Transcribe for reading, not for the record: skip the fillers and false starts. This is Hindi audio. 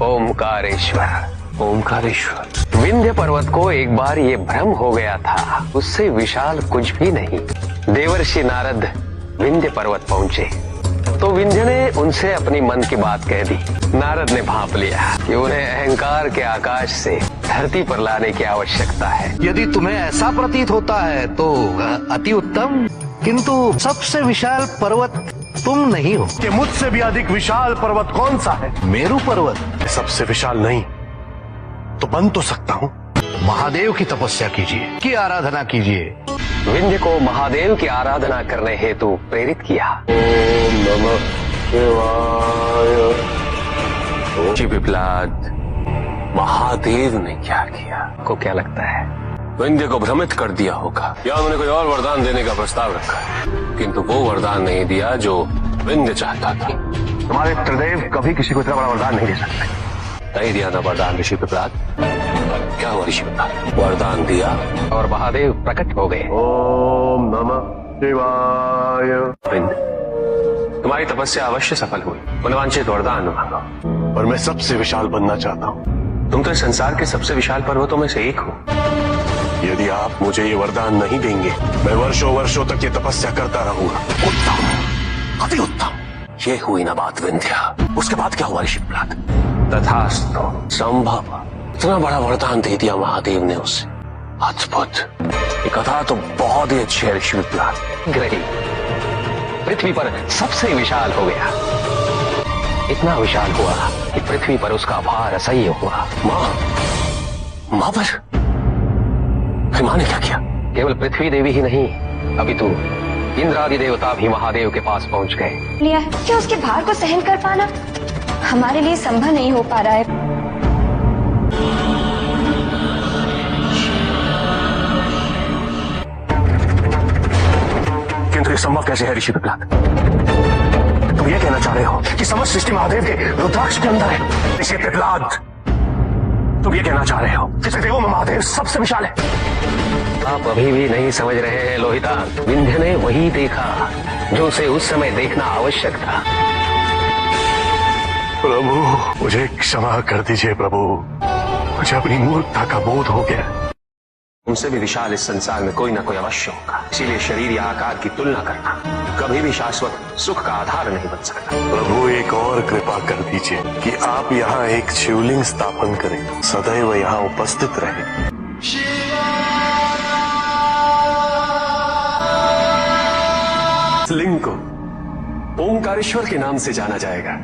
ओमकारेश्वर। ओमकारेश्वर। विंध्य पर्वत को एक बार ये भ्रम हो गया था, उससे विशाल कुछ भी नहीं। देवर्षि नारद विंध्य पर्वत पहुंचे तो विंध्य ने उनसे अपनी मन की बात कह दी। नारद ने भांप लिया कि उन्हें अहंकार के आकाश से धरती पर लाने की आवश्यकता है। यदि तुम्हें ऐसा प्रतीत होता है तो अति उत्तम, किंतु सबसे विशाल पर्वत तुम नहीं हो। कि मुझसे भी अधिक विशाल पर्वत कौन सा है? मेरू पर्वत। सबसे विशाल नहीं तो बन तो सकता हूँ। महादेव की तपस्या कीजिए, की आराधना कीजिए। विंध्य को महादेव की आराधना करने हेतु प्रेरित किया। ओम नमः शिवाय। पिपलाद, महादेव ने क्या किया? को क्या लगता है? विंध्य को भ्रमित कर दिया होगा या उन्होंने कोई और वरदान देने का प्रस्ताव रखा है, किंतु वो वरदान नहीं दिया जो विंध्य चाहता था। तुम्हारे त्रिदेव कभी किसी को इतना बड़ा वरदान नहीं दे सकते। नहीं दिया ना वरदान ऋषि पिपलाद। क्या हुआ ऋषि पिपलाद? वरदान दिया और महादेव प्रकट हो गए। ओम नमः शिवाय। विंध्य, तुम्हारी तपस्या अवश्य सफल हुई। मनवांछित वरदान मांगो। और मैं सबसे विशाल बनना चाहता हूँ। तुम तो इस संसार के सबसे विशाल पर्वतों में से एक हो। यदि आप मुझे ये वरदान नहीं देंगे, मैं वर्षों वर्षों तक ये तपस्या करता रहूंगा। उत्तम, अति उत्तम। ये हुई ना बात विंध्या। उसके बाद क्या हुआ ऋषि पिपलाद? तथास्तु। संभव। इतना बड़ा वरदान दे दिया महादेव ने उसे। अद्भुत। ये कथा तो बहुत ही अच्छी है ऋषि पिपलाद। ग्रही पृथ्वी पर सबसे विशाल हो गया। इतना विशाल हुआ कि पृथ्वी पर उसका भार असह्य हुआ। मां पर मां ने क्या किया? केवल पृथ्वी देवी ही नहीं, अपितु इंद्रादि देवता भी महादेव के पास पहुंच गए। लिया है कि उसके भार को सहन कर पाना हमारे लिए संभव नहीं हो पा रहा है। किंतु ये संभव कैसे है ऋषि पिपलाद? तुम ये कहना चाह रहे हो कि समस्त सृष्टि महादेव के रुद्राक्ष के अंदर है? ऋषि पिपलाद, तुम ये कहना चाह रहे हो कि देवों में महादेव सबसे विशाल है? आप अभी भी नहीं समझ रहे हैं लोहिता। विंध्य ने वही देखा जो उसे उस समय देखना आवश्यक था। प्रभु, मुझे क्षमा कर दीजिए प्रभु। मुझे अपनी मूर्खता का बोध हो गया। उनसे भी विशाल इस संसार में कोई ना कोई अवश्य होगा। इसीलिए शरीर या आकार की तुलना करना कभी भी शाश्वत सुख का आधार नहीं बन सकता। प्रभु, एक और कृपा कर दीजिए कि आप यहाँ एक शिवलिंग स्थापन करें, सदैव यहाँ उपस्थित रहे। लिंग को ओमकारेश्वर के नाम से जाना जाएगा।